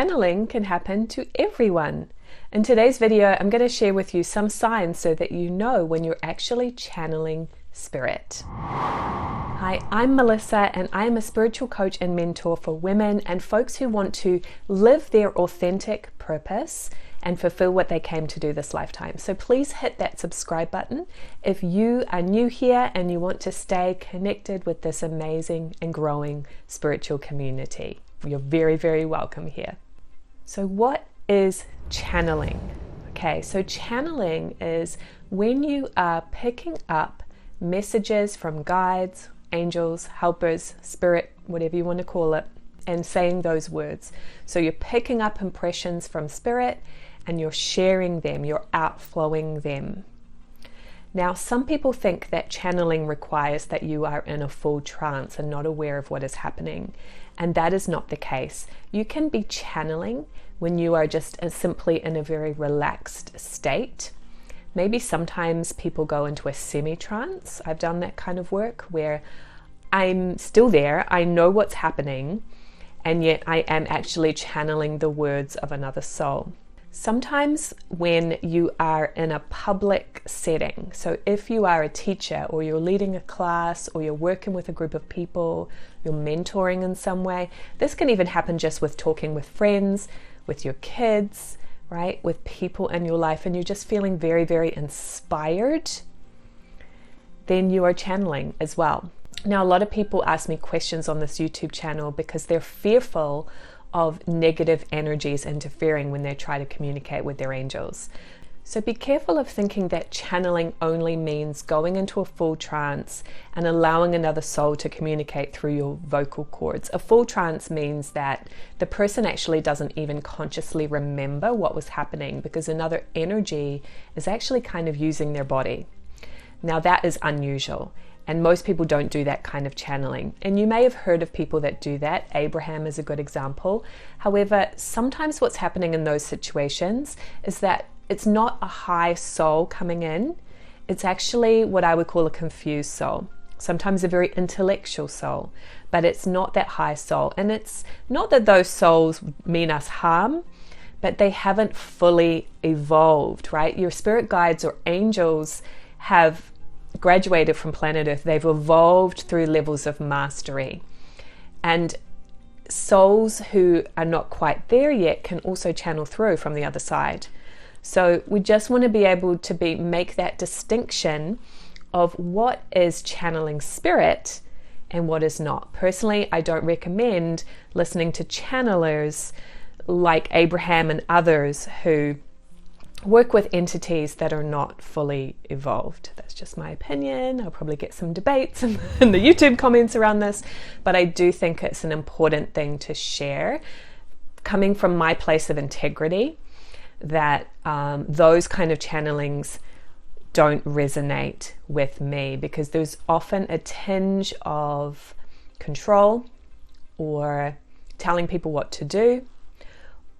channeling can happen to everyone. In today's video, I'm going to share with you some signs so that you know when you're actually channeling spirit. Hi, I'm Melissa and I am a spiritual coach and mentor for women and folks who want to live their authentic purpose and fulfill what they came to do this lifetime. So please hit that subscribe button if you are new here and you want to stay connected with this amazing and growing spiritual community. You're very, very welcome here. So what is channeling? Okay, so channeling is when you are picking up messages from guides, angels, helpers, spirit, whatever you want to call it, and saying those words. So you're picking up impressions from spirit and you're sharing them, you're outflowing them. Now, some people think that channeling requires that you are in a full trance and not aware of what is happening. And that is not the case. You can be channeling when you are just simply in a very relaxed state. Maybe sometimes people go into a semi-trance. I've done that kind of work where I'm still there, I know what's happening, and yet I am actually channeling the words of another soul. Sometimes when you are in a public setting, so if you are a teacher or you're leading a class or you're working with a group of people, you're mentoring in some way, this can even happen just with talking with friends, with your kids, right? With people in your life, and you're just feeling very, very inspired, then you are channeling as well. Now, a lot of people ask me questions on this YouTube channel because they're fearful of negative energies interfering when they try to communicate with their angels. So be careful of thinking that channeling only means going into a full trance and allowing another soul to communicate through your vocal cords. A full trance means that the person actually doesn't even consciously remember what was happening because another energy is actually kind of using their body. Now that is unusual. And most people don't do that kind of channeling. And you may have heard of people that do that. Abraham is a good example. However, sometimes what's happening in those situations is that it's not a high soul coming in. It's actually what I would call a confused soul. Sometimes a very intellectual soul, but it's not that high soul. And it's not that those souls mean us harm, but they haven't fully evolved, right? Your spirit guides or angels have graduated from planet Earth. They've evolved through levels of mastery. And souls who are not quite there yet can also channel through from the other side. So we just want to be able to make that distinction of what is channeling spirit and what is not. Personally, I don't recommend listening to channelers like Abraham and others who work with entities that are not fully evolved. That's just my opinion. I'll probably get some debates in the YouTube comments around this, but I do think it's an important thing to share, coming from my place of integrity, that those kind of channelings don't resonate with me because there's often a tinge of control or telling people what to do,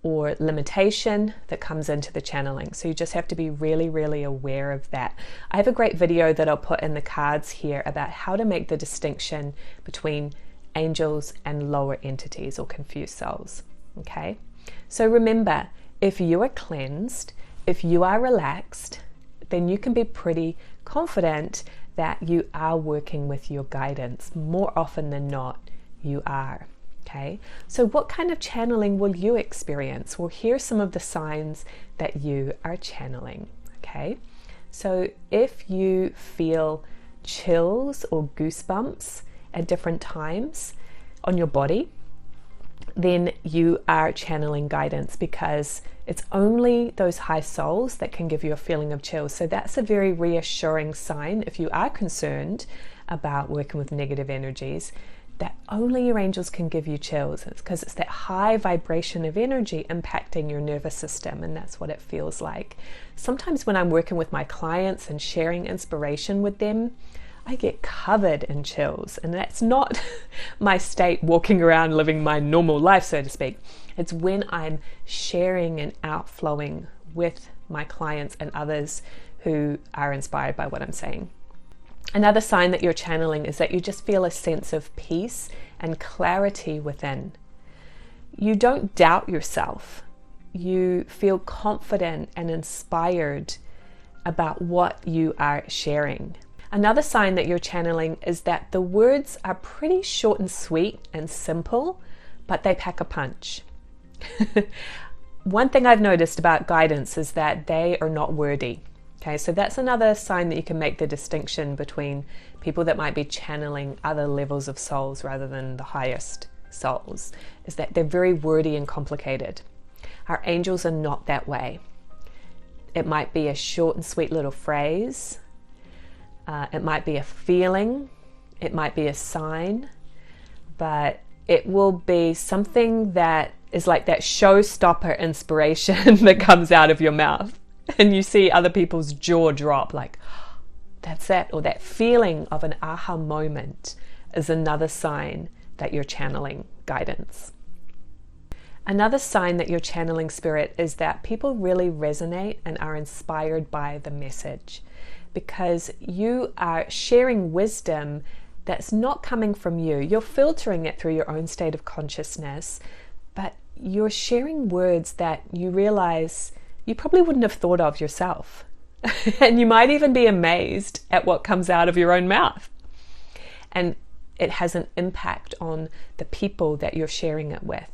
or limitation that comes into the channeling. So you just have to be really, really aware of that. I have a great video that I'll put in the cards here about how to make the distinction between angels and lower entities or confused souls, okay? So remember, if you are cleansed, if you are relaxed, then you can be pretty confident that you are working with your guidance. More often than not, you are. Okay, so what kind of channeling will you experience? Well, here's some of the signs that you are channeling. Okay, so if you feel chills or goosebumps at different times on your body, then you are channeling guidance because it's only those high souls that can give you a feeling of chills. So that's a very reassuring sign if you are concerned about working with negative energies, that only your angels can give you chills. It's because it's that high vibration of energy impacting your nervous system, and that's what it feels like. Sometimes when I'm working with my clients and sharing inspiration with them, I get covered in chills, and that's not my state walking around living my normal life, so to speak. It's when I'm sharing and outflowing with my clients and others who are inspired by what I'm saying. Another sign that you're channeling is that you just feel a sense of peace and clarity within. you don't doubt yourself. You feel confident and inspired about what you are sharing. Another sign that you're channeling is that the words are pretty short and sweet and simple, but they pack a punch. One thing I've noticed about guidance is that they are not wordy. Okay, so that's another sign that you can make the distinction between people that might be channeling other levels of souls rather than the highest souls, is that they're very wordy and complicated. Our angels are not that way. It might be a short and sweet little phrase. It might be a feeling. It might be a sign. But it will be something that is like that showstopper inspiration that comes out of your mouth. And you see other people's jaw drop like, oh, that's it. Or that feeling of an aha moment is another sign that you're channeling guidance. Another sign that you're channeling spirit is that people really resonate and are inspired by the message, because you are sharing wisdom that's not coming from you. You're filtering it through your own state of consciousness, but you're sharing words that you realize you probably wouldn't have thought of yourself. And you might even be amazed at what comes out of your own mouth. And it has an impact on the people that you're sharing it with.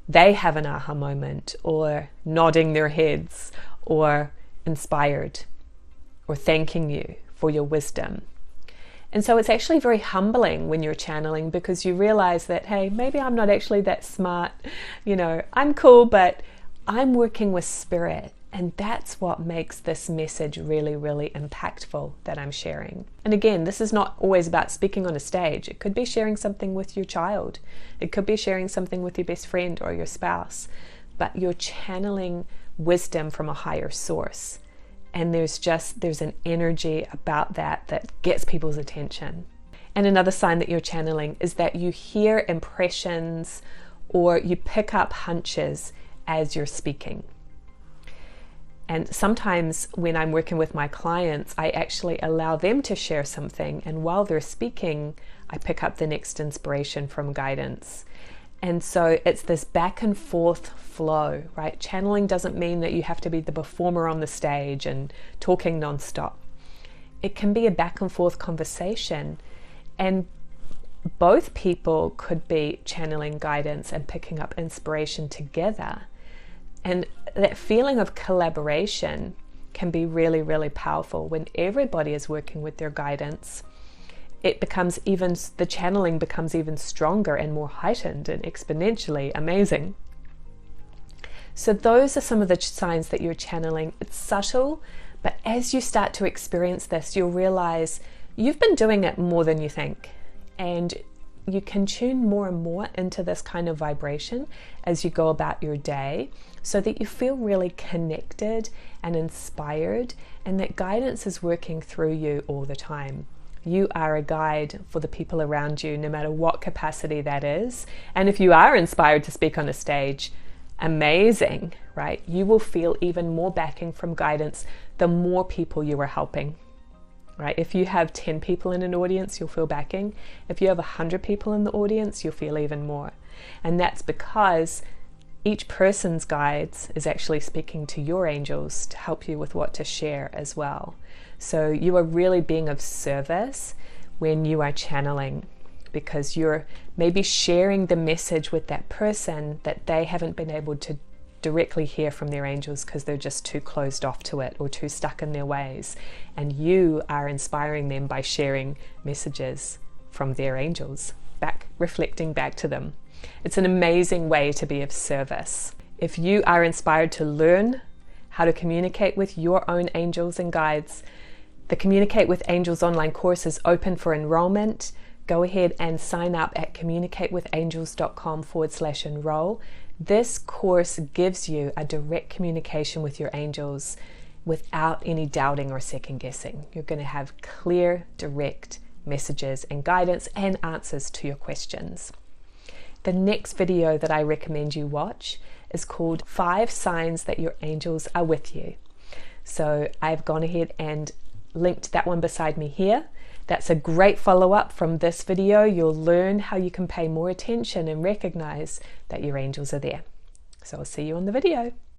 They have an aha moment, or nodding their heads, or inspired, or thanking you for your wisdom. And so it's actually very humbling when you're channeling, because you realize that, hey, maybe I'm not actually that smart. I'm cool, but I'm working with spirit. And that's what makes this message really, really impactful that I'm sharing. And again, this is not always about speaking on a stage. It could be sharing something with your child. It could be sharing something with your best friend or your spouse. But you're channeling wisdom from a higher source. And there's an energy about that gets people's attention. And another sign that you're channeling is that you hear impressions or you pick up hunches as you're speaking. And sometimes when I'm working with my clients, I actually allow them to share something. And while they're speaking, I pick up the next inspiration from guidance. And so it's this back and forth flow, right? Channeling doesn't mean that you have to be the performer on the stage and talking nonstop. It can be a back and forth conversation. And both people could be channeling guidance and picking up inspiration together. And that feeling of collaboration can be really, really powerful when everybody is working with their guidance. The channeling becomes even stronger and more heightened and exponentially amazing. So those are some of the signs that you're channeling. It's subtle, but as you start to experience this, you'll realize you've been doing it more than you think. And you can tune more and more into this kind of vibration as you go about your day, so that you feel really connected and inspired, and that guidance is working through you all the time. You are a guide for the people around you, no matter what capacity that is. And if you are inspired to speak on a stage, amazing, right? You will feel even more backing from guidance the more people you are helping. Right? If you have 10 people in an audience, you'll feel backing. If you have 100 people in the audience, you'll feel even more. And that's because each person's guides is actually speaking to your angels to help you with what to share as well. So you are really being of service when you are channeling, because you're maybe sharing the message with that person that they haven't been able to directly hear from their angels because they're just too closed off to it or too stuck in their ways. And you are inspiring them by sharing messages from their angels, reflecting back to them. It's an amazing way to be of service. If you are inspired to learn how to communicate with your own angels and guides, the Communicate with Angels online course is open for enrollment. Go ahead and sign up at communicatewithangels.com/enroll. This course gives you a direct communication with your angels without any doubting or second guessing. You're going to have clear, direct messages and guidance and answers to your questions. The next video that I recommend you watch is called 5 Signs That Your Angels Are With You. So I've gone ahead and linked that one beside me here. That's a great follow-up from this video. You'll learn how you can pay more attention and recognize that your angels are there. So I'll see you on the video.